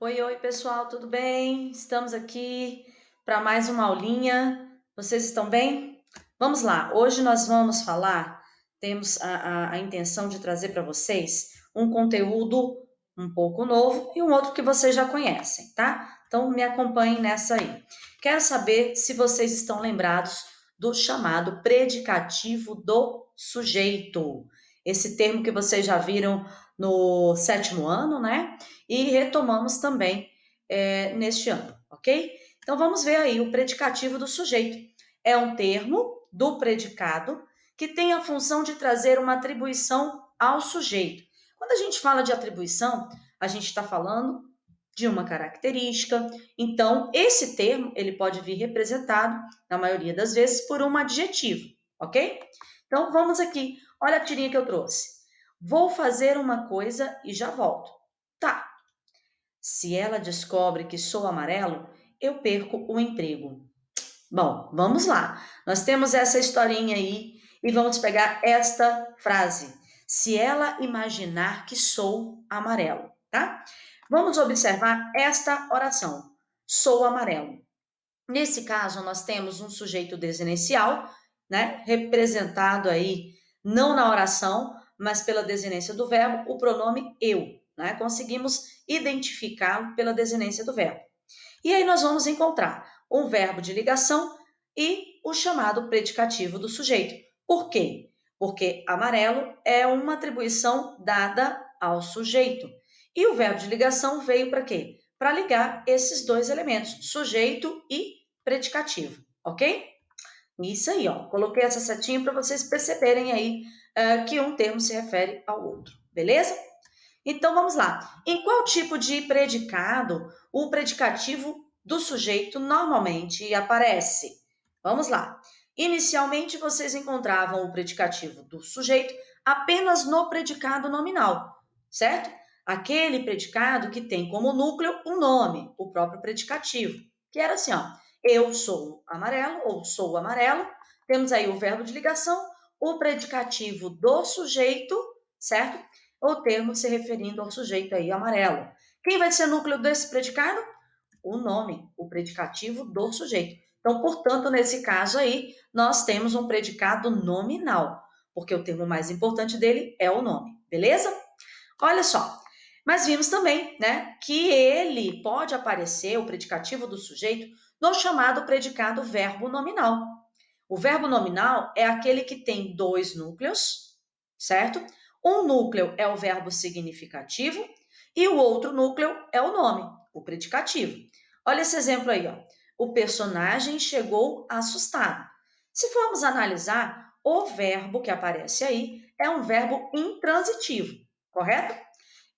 Oi, oi, pessoal, tudo bem? Estamos aqui para mais uma aulinha. Vocês estão bem? Vamos lá, hoje nós vamos falar, temos a intenção de trazer para vocês um conteúdo um pouco novo e um outro que vocês já conhecem, tá? Então me acompanhem nessa aí. Quero saber se vocês estão lembrados do chamado predicativo do sujeito. Esse termo que vocês já viram no sétimo ano, né? E retomamos também neste ano, ok? Então vamos ver aí o predicativo do sujeito. É um termo do predicado que tem a função de trazer uma atribuição ao sujeito. Quando a gente fala de atribuição, a gente está falando de uma característica. Então, esse termo ele pode vir representado, na maioria das vezes, por um adjetivo, ok? Então, vamos aqui. Olha a tirinha que eu trouxe. Vou fazer uma coisa e já volto. Tá. Se ela descobre que sou amarelo, eu perco o emprego. Bom, vamos lá. Nós temos essa historinha aí e vamos pegar esta frase. Se ela imaginar que sou amarelo, tá? Vamos observar esta oração. Sou amarelo. Nesse caso, nós temos um sujeito desinicial, né? Representado aí, não na oração, mas pela desinência do verbo, o pronome eu, né? Conseguimos identificá-lo pela desinência do verbo. E aí nós vamos encontrar um verbo de ligação e o chamado predicativo do sujeito. Por quê? Porque amarelo é uma atribuição dada ao sujeito. E o verbo de ligação veio para quê? Para ligar esses dois elementos, sujeito e predicativo, ok? Isso aí, ó. Coloquei essa setinha para vocês perceberem aí que um termo se refere ao outro, beleza? Então vamos lá. Em qual tipo de predicado o predicativo do sujeito normalmente aparece? Vamos lá. Inicialmente vocês encontravam o predicativo do sujeito apenas no predicado nominal, certo? Aquele predicado que tem como núcleo um nome, o próprio predicativo, que era assim, ó. Eu sou amarelo ou sou amarelo. Temos aí o verbo de ligação, o predicativo do sujeito, certo? O termo se referindo ao sujeito aí amarelo. Quem vai ser o núcleo desse predicado? O nome, o predicativo do sujeito. Então, portanto, nesse caso aí, nós temos um predicado nominal, porque o termo mais importante dele é o nome, beleza? Olha só. Mas vimos também, né, que ele pode aparecer, o predicativo do sujeito, no chamado predicado verbo nominal. O verbo nominal é aquele que tem dois núcleos, certo? Um núcleo é o verbo significativo e o outro núcleo é o nome, o predicativo. Olha esse exemplo aí, ó. O personagem chegou assustado. Se formos analisar, o verbo que aparece aí é um verbo intransitivo, correto?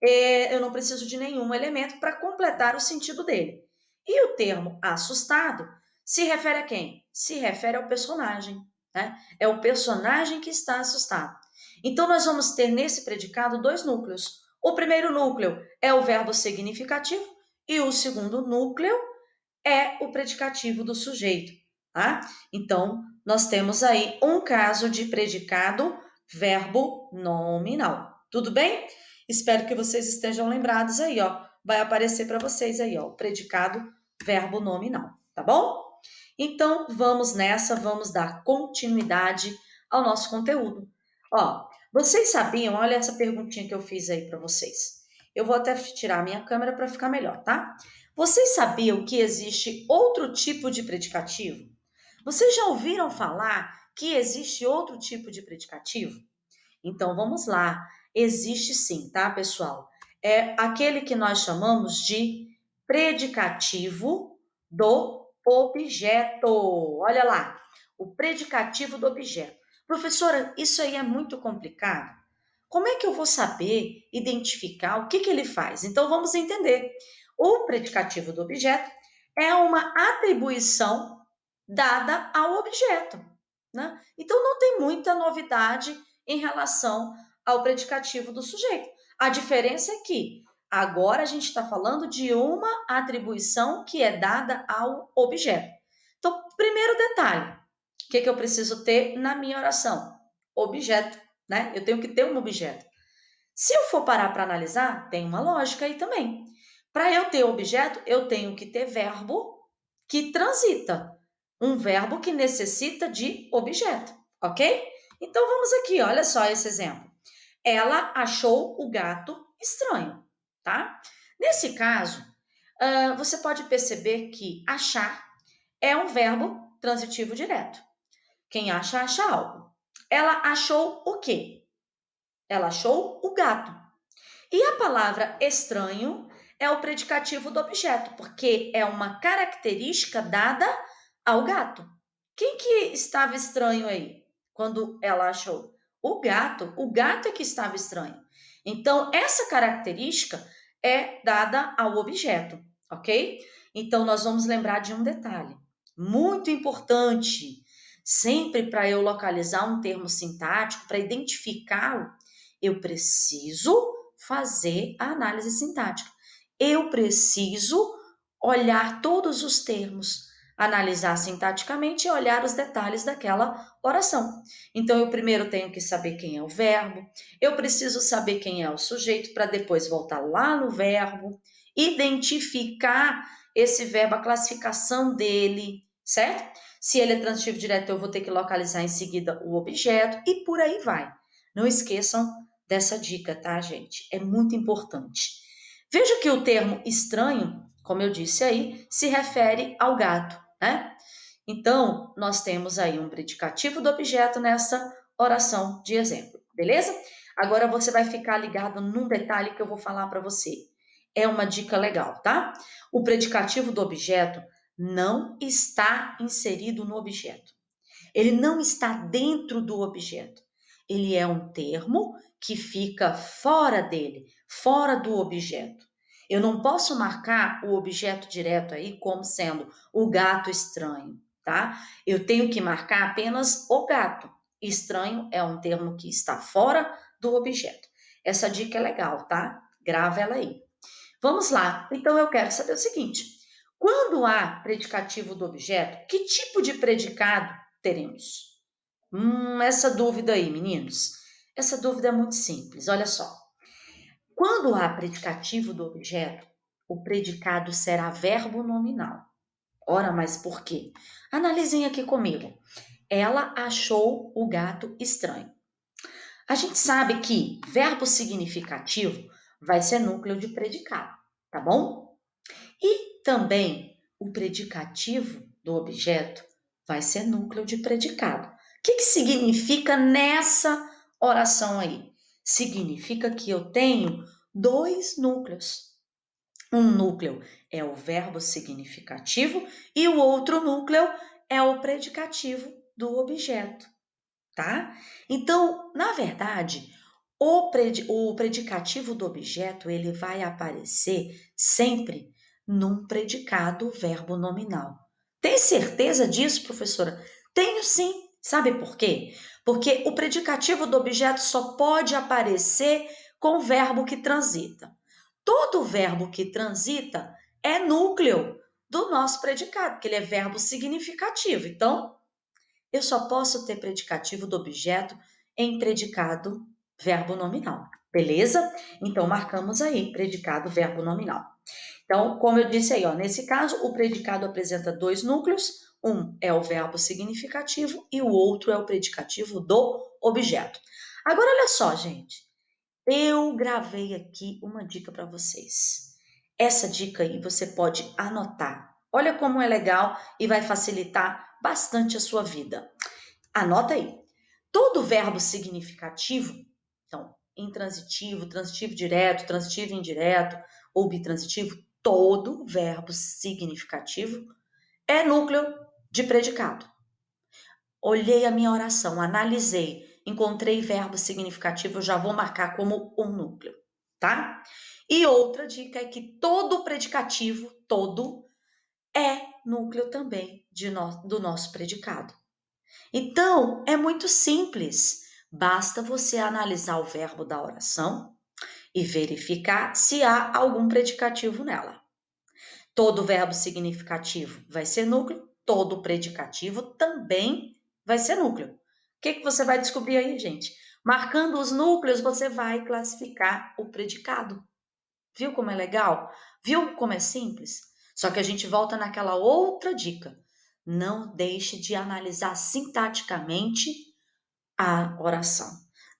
Eu não preciso de nenhum elemento para completar o sentido dele. E o termo assustado se refere a quem? Se refere ao personagem, né? É o personagem que está assustado. Então, nós vamos ter nesse predicado dois núcleos. O primeiro núcleo é o verbo significativo e o segundo núcleo é o predicativo do sujeito, tá? Então, nós temos aí um caso de predicado verbo nominal. Tudo bem? Espero que vocês estejam lembrados aí, ó. Vai aparecer para vocês aí, ó, o predicado verbo nominal, tá bom? Então, vamos nessa, vamos dar continuidade ao nosso conteúdo. Ó, vocês sabiam, olha essa perguntinha que eu fiz aí para vocês. Eu vou até tirar a minha câmera para ficar melhor, tá? Vocês sabiam que existe outro tipo de predicativo? Vocês já ouviram falar que existe outro tipo de predicativo? Então vamos lá. Existe sim, tá, pessoal? É aquele que nós chamamos de predicativo do objeto. Olha lá, o predicativo do objeto. Professora, isso aí é muito complicado. Como é que eu vou saber identificar o que ele faz? Então vamos entender. O predicativo do objeto é uma atribuição dada ao objeto, né? Então não tem muita novidade em relação ao predicativo do sujeito. A diferença é que agora a gente está falando de uma atribuição que é dada ao objeto. Então, primeiro detalhe, o que eu preciso ter na minha oração? Objeto, né? Eu tenho que ter um objeto. Se eu for parar para analisar, tem uma lógica aí também. Para eu ter objeto, eu tenho que ter verbo que transita, um verbo que necessita de objeto, ok? Então vamos aqui, olha só esse exemplo. Ela achou o gato estranho, tá? Nesse caso, você pode perceber que achar é um verbo transitivo direto. Quem acha, acha algo. Ela achou o quê? Ela achou o gato. E a palavra estranho é o predicativo do objeto, porque é uma característica dada ao gato. Quem que estava estranho aí quando ela achou? O gato. O gato é que estava estranho. Então, essa característica é dada ao objeto, ok? Então, nós vamos lembrar de um detalhe muito importante. Sempre para eu localizar um termo sintático, para identificá-lo, eu preciso fazer a análise sintática. Eu preciso olhar todos os termos, analisar sintaticamente e olhar os detalhes daquela oração. Então, eu primeiro tenho que saber quem é o verbo, eu preciso saber quem é o sujeito, para depois voltar lá no verbo, identificar esse verbo, a classificação dele, certo? Se ele é transitivo direto, eu vou ter que localizar em seguida o objeto e por aí vai. Não esqueçam dessa dica, tá, gente? É muito importante. Veja que o termo estranho, como eu disse aí, se refere ao gato, né? Então, nós temos aí um predicativo do objeto nessa oração de exemplo, beleza? Agora você vai ficar ligado num detalhe que eu vou falar para você. É uma dica legal, tá? O predicativo do objeto não está inserido no objeto. Ele não está dentro do objeto. Ele é um termo que fica fora dele, fora do objeto. Eu não posso marcar o objeto direto aí como sendo o gato estranho, tá? Eu tenho que marcar apenas o gato. Estranho é um termo que está fora do objeto. Essa dica é legal, tá? Grava ela aí. Vamos lá. Então eu quero saber o seguinte: quando há predicativo do objeto, que tipo de predicado teremos? Essa dúvida aí, meninos. Essa dúvida é muito simples. Olha só. Quando há predicativo do objeto, o predicado será verbo nominal. Ora, mas por quê? Analisem aqui comigo. Ela achou o gato estranho. A gente sabe que verbo significativo vai ser núcleo de predicado, tá bom? E também o predicativo do objeto vai ser núcleo de predicado. O que significa nessa oração aí? Significa que eu tenho dois núcleos. Um núcleo é o verbo significativo e o outro núcleo é o predicativo do objeto, tá? Então, na verdade, o predicativo do objeto ele vai aparecer sempre num predicado verbo nominal. Tem certeza disso, professora? Tenho sim. Sabe por quê? Porque o predicativo do objeto só pode aparecer com o verbo que transita. Todo verbo que transita é núcleo do nosso predicado, porque ele é verbo significativo. Então, eu só posso ter predicativo do objeto em predicado verbo nominal, beleza? Então, marcamos aí, predicado verbo nominal. Então, como eu disse aí, ó, nesse caso, o predicado apresenta dois núcleos, um é o verbo significativo e o outro é o predicativo do objeto. Agora, olha só, gente, eu gravei aqui uma dica para vocês. Essa dica aí você pode anotar. Olha como é legal e vai facilitar bastante a sua vida. Anota aí. Todo verbo significativo, então, intransitivo, transitivo direto, transitivo indireto ou bitransitivo, todo verbo significativo é núcleo de predicado. Olhei a minha oração, analisei, encontrei verbo significativo, eu já vou marcar como um núcleo, tá? E outra dica é que todo predicativo, todo, é núcleo também do nosso predicado. Então, é muito simples. Basta você analisar o verbo da oração e verificar se há algum predicativo nela. Todo verbo significativo vai ser núcleo, todo predicativo também vai ser núcleo. O que você vai descobrir aí, gente? Marcando os núcleos, você vai classificar o predicado. Viu como é legal? Viu como é simples? Só que a gente volta naquela outra dica. Não deixe de analisar sintaticamente a oração.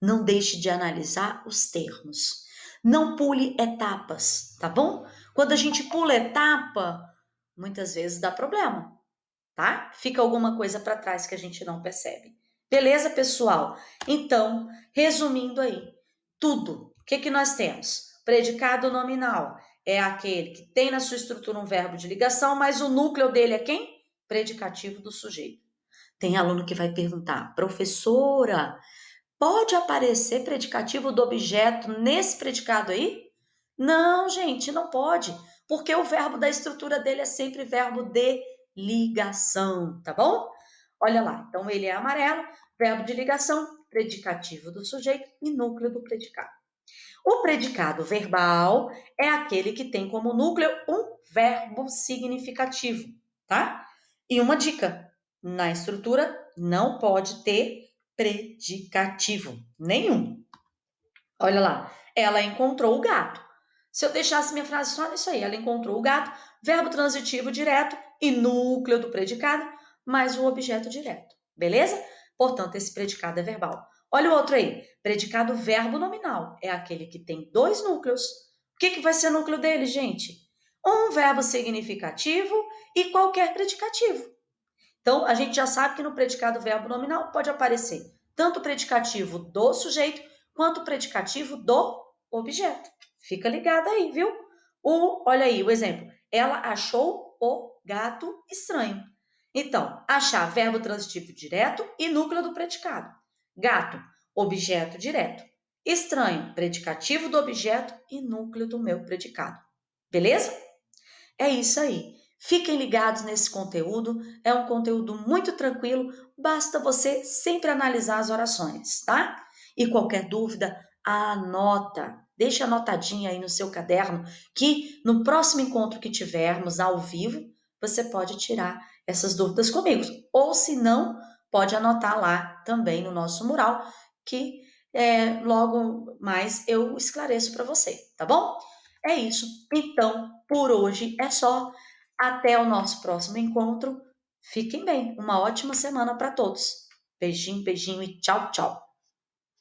Não deixe de analisar os termos. Não pule etapas, tá bom? Quando a gente pula etapa, muitas vezes dá problema, tá? Fica alguma coisa para trás que a gente não percebe. Beleza, pessoal? Então, resumindo aí, tudo. O que que nós temos? Predicado nominal é aquele que tem na sua estrutura um verbo de ligação, mas o núcleo dele é quem? Predicativo do sujeito. Tem aluno que vai perguntar, professora, pode aparecer predicativo do objeto nesse predicado aí? Não, gente, não pode, porque o verbo da estrutura dele é sempre verbo de ligação, tá bom? Olha lá, então ele é amarelo, verbo de ligação, predicativo do sujeito e núcleo do predicado. O predicado verbal é aquele que tem como núcleo um verbo significativo, tá? E uma dica: na estrutura não pode ter predicativo nenhum. Olha lá, ela encontrou o gato. Se eu deixasse minha frase só nisso aí, ela encontrou o gato, verbo transitivo direto e núcleo do predicado, mais o objeto direto. Beleza? Portanto, esse predicado é verbal. Olha o outro aí. Predicado verbo nominal. É aquele que tem dois núcleos. O que vai ser o núcleo dele, gente? Um verbo significativo e qualquer predicativo. Então, a gente já sabe que no predicado verbo nominal pode aparecer tanto o predicativo do sujeito quanto o predicativo do objeto. Fica ligado aí, viu? Olha aí o exemplo. Ela achou o gato estranho. Então, achar verbo transitivo direto e núcleo do predicado. Gato, objeto direto. Estranho, predicativo do objeto e núcleo do meu predicado. Beleza? É isso aí. Fiquem ligados nesse conteúdo, é um conteúdo muito tranquilo, basta você sempre analisar as orações, tá? E qualquer dúvida, anota, deixa anotadinha aí no seu caderno, que no próximo encontro que tivermos ao vivo, você pode tirar essas dúvidas comigo. Ou se não, pode anotar lá também no nosso mural, que logo mais eu esclareço para você, tá bom? É isso. Então, por hoje é só. Até o nosso próximo encontro. Fiquem bem. Uma ótima semana para todos. Beijinho, beijinho e tchau, tchau.